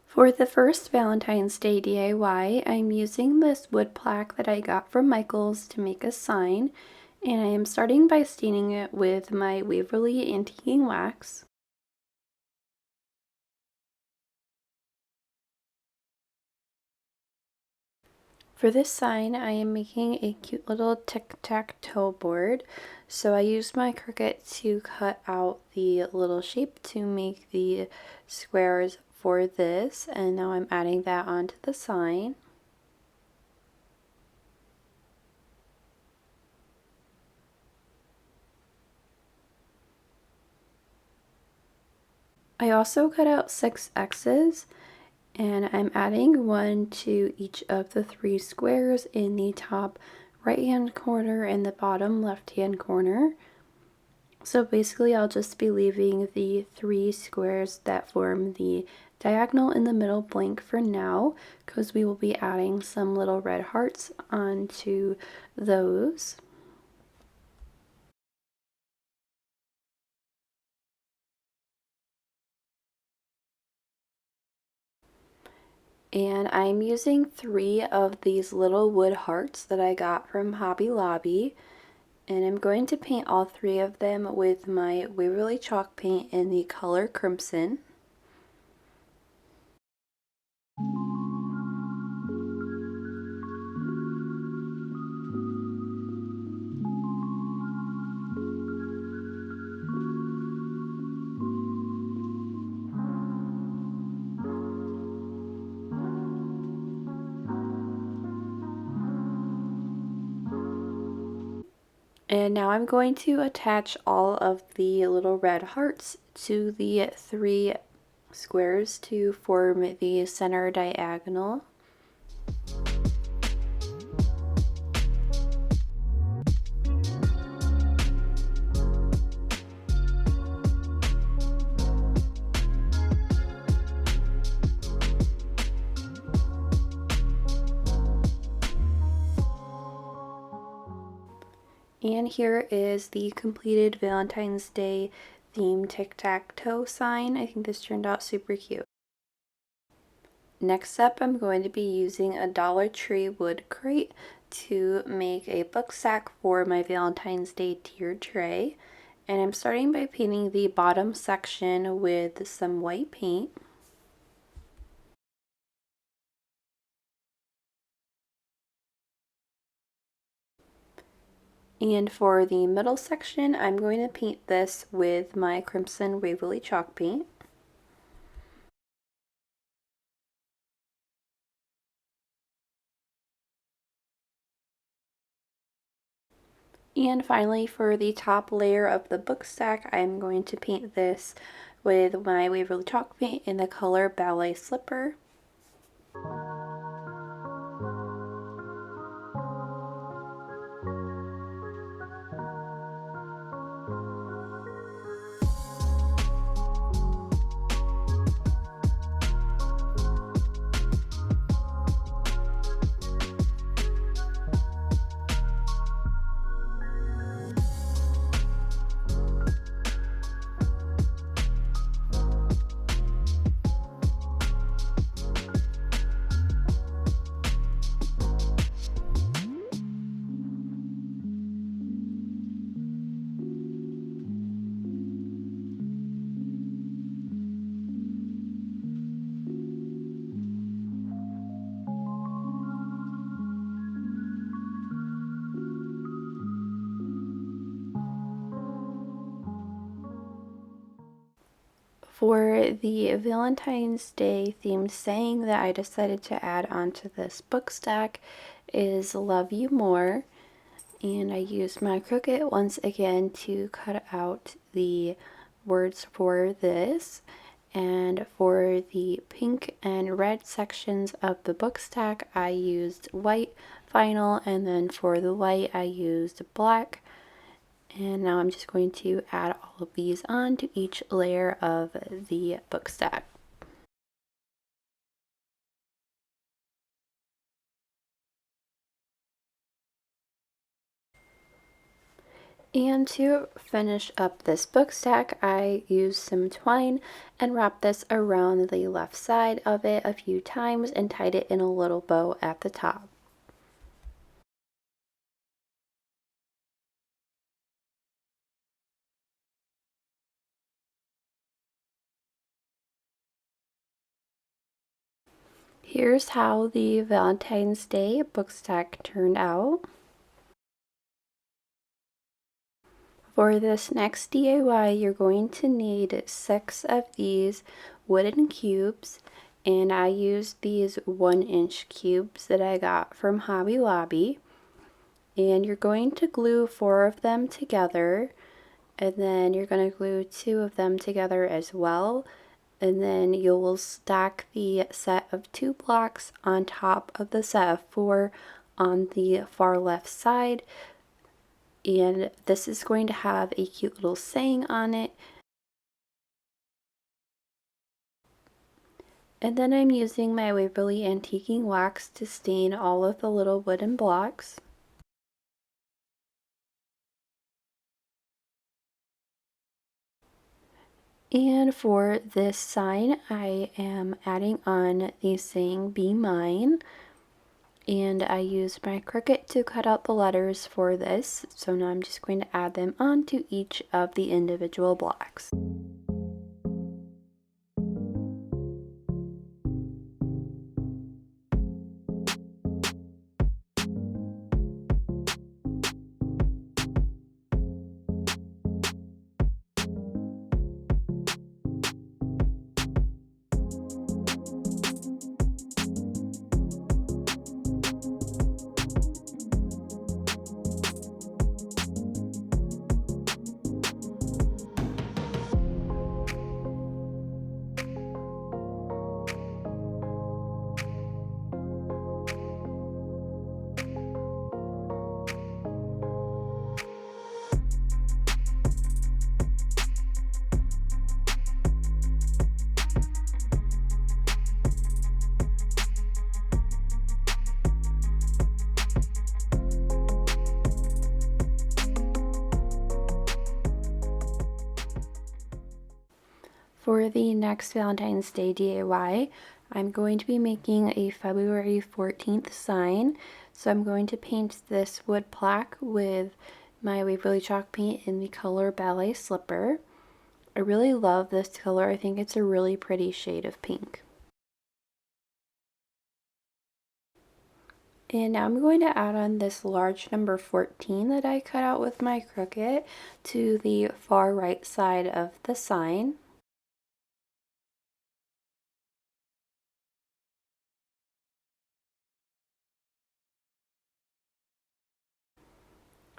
For the first Valentine's Day DIY, I'm using this wood plaque that I got from Michael's to make a sign, and I am starting by staining it with my Waverly Antiquing Wax. For this sign, I am making a cute little tic-tac-toe board. So I used my Cricut to cut out the little shape to make the squares for this, and now I'm adding that onto the sign. I also cut out 6 X's, and I'm adding one to each of the 3 squares in the top right hand corner and the bottom left hand corner. So basically I'll just be leaving the 3 squares that form the diagonal in the middle blank for now, because we will be adding some little red hearts onto those. And I'm using 3 of these little wood hearts that I got from Hobby Lobby. And I'm going to paint all 3 of them with my Waverly chalk paint in the color Crimson. And now I'm going to attach all of the little red hearts to the 3 squares to form the center diagonal. And here is the completed Valentine's Day themed tic-tac-toe sign. I think this turned out super cute. Next up, I'm going to be using a Dollar Tree wood crate to make a book sack for my Valentine's Day tier tray. And I'm starting by painting the bottom section with some white paint. And for the middle section, I'm going to paint this with my Crimson Waverly chalk paint. And finally, for the top layer of the book stack, I'm going to paint this with my Waverly chalk paint in the color Ballet Slipper. For the Valentine's Day themed saying that I decided to add onto this book stack is "Love You More," and I used my Cricut once again to cut out the words for this. And for the pink and red sections of the book stack, I used white vinyl, and then for the white I used black. And now I'm just going to add all of these on to each layer of the book stack. And to finish up this book stack, I used some twine and wrapped this around the left side of it a few times and tied it in a little bow at the top. Here's how the Valentine's Day book stack turned out. For this next DIY, you're going to need 6 of these wooden cubes, and I used these 1-inch cubes that I got from Hobby Lobby. And you're going to glue 4 of them together, and then you're going to glue 2 of them together as well, and then you will stack the set of 2 blocks on top of the set of 4 on the far left side. And this is going to have a cute little saying on it. And then I'm using my Waverly Antiquing wax to stain all of the little wooden blocks. And for this sign, I am adding on the saying, "Be Mine." And I used my Cricut to cut out the letters for this. So now I'm just going to add them onto each of the individual blocks. For the next Valentine's Day DIY, I'm going to be making a February 14th sign. So I'm going to paint this wood plaque with my Waverly chalk paint in the color Ballet Slipper. I really love this color. I think it's a really pretty shade of pink. And now I'm going to add on this large number 14 that I cut out with my Cricut to the far right side of the sign.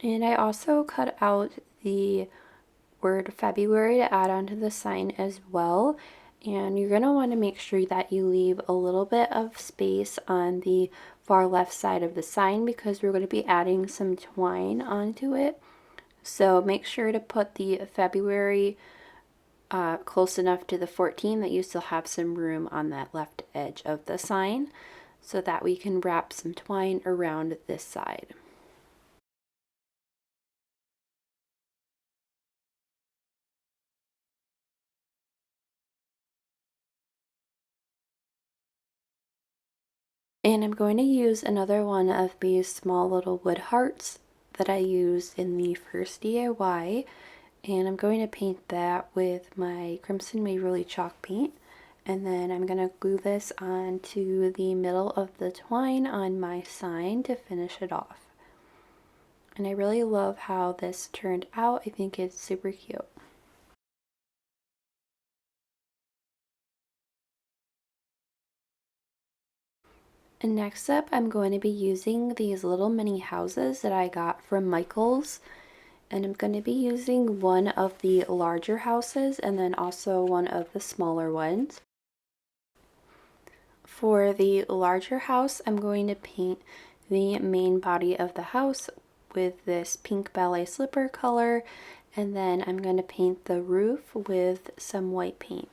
And I also cut out the word February to add onto the sign as well. And you're going to want to make sure that you leave a little bit of space on the far left side of the sign because we're going to be adding some twine onto it. So make sure to put the February close enough to the 14 that you still have some room on that left edge of the sign so that we can wrap some twine around this side. And I'm going to use another one of these small little wood hearts that I used in the first DIY, and I'm going to paint that with my Crimson Waverly chalk paint, and then I'm going to glue this onto the middle of the twine on my sign to finish it off. And I really love how this turned out. I think it's super cute. And next up, I'm going to be using these little mini houses that I got from Michael's. And I'm going to be using one of the larger houses and then also one of the smaller ones. For the larger house, I'm going to paint the main body of the house with this pink ballet slipper color, and then I'm going to paint the roof with some white paint.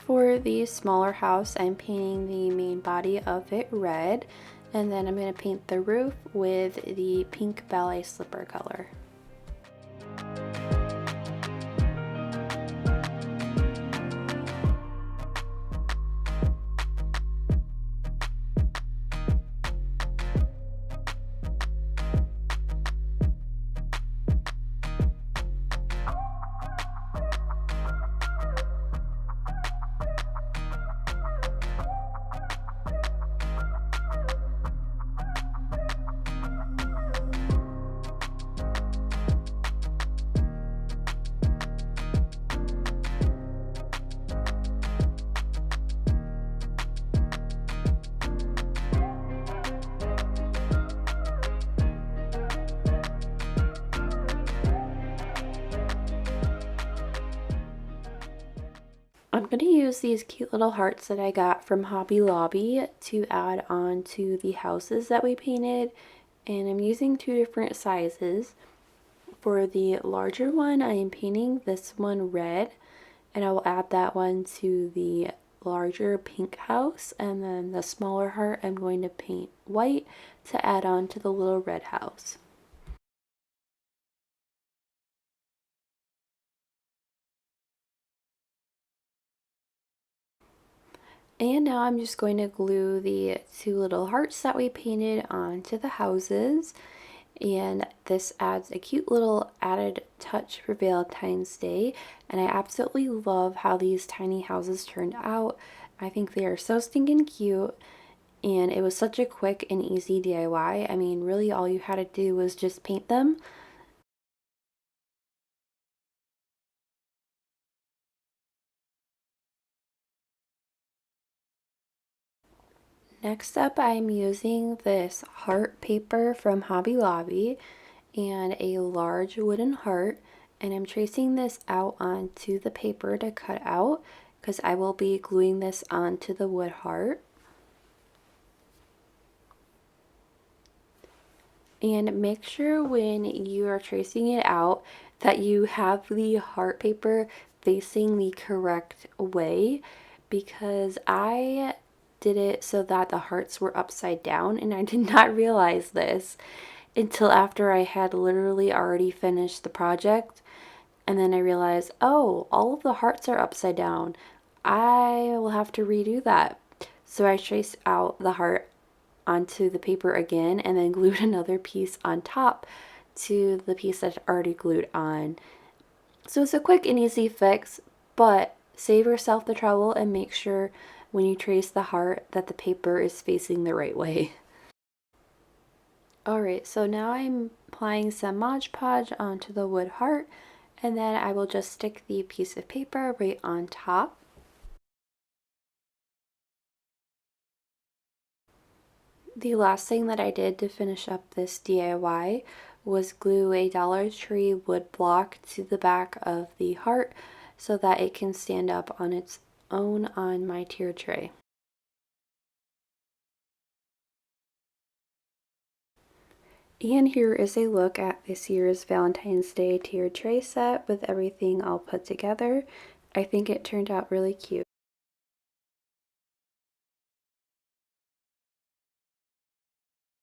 For the smaller house, I'm painting the main body of it red, and then I'm going to paint the roof with the pink ballet slipper color. I'm going to use these cute little hearts that I got from Hobby Lobby to add on to the houses that we painted, and I'm using two different sizes. For the larger one, I am painting this one red, and I will add that one to the larger pink house, and then the smaller heart I'm going to paint white to add on to the little red house. And now I'm just going to glue the two little hearts that we painted onto the houses. And this adds a cute little added touch for Valentine's Day. And I absolutely love how these tiny houses turned out. I think they are so stinking cute. And it was such a quick and easy DIY. I mean, really all you had to do was just paint them. Next up, I'm using this heart paper from Hobby Lobby and a large wooden heart, and I'm tracing this out onto the paper to cut out because I will be gluing this onto the wood heart. And make sure when you are tracing it out that you have the heart paper facing the correct way, because I did it so that the hearts were upside down, and I did not realize this until after I had literally already finished the project. And then I realized, oh, all of the hearts are upside down. I will have to redo that. So I traced out the heart onto the paper again and then glued another piece on top to the piece that's already glued on. So it's a quick and easy fix, but save yourself the trouble and make sure when you trace the heart that the paper is facing the right way. Alright, so now I'm applying some Mod Podge onto the wood heart, and then I will just stick the piece of paper right on top. The last thing that I did to finish up this DIY was glue a Dollar Tree wood block to the back of the heart so that it can stand up on its own on my tier tray. And here is a look at this year's Valentine's Day tier tray set with everything all put together. I think it turned out really cute.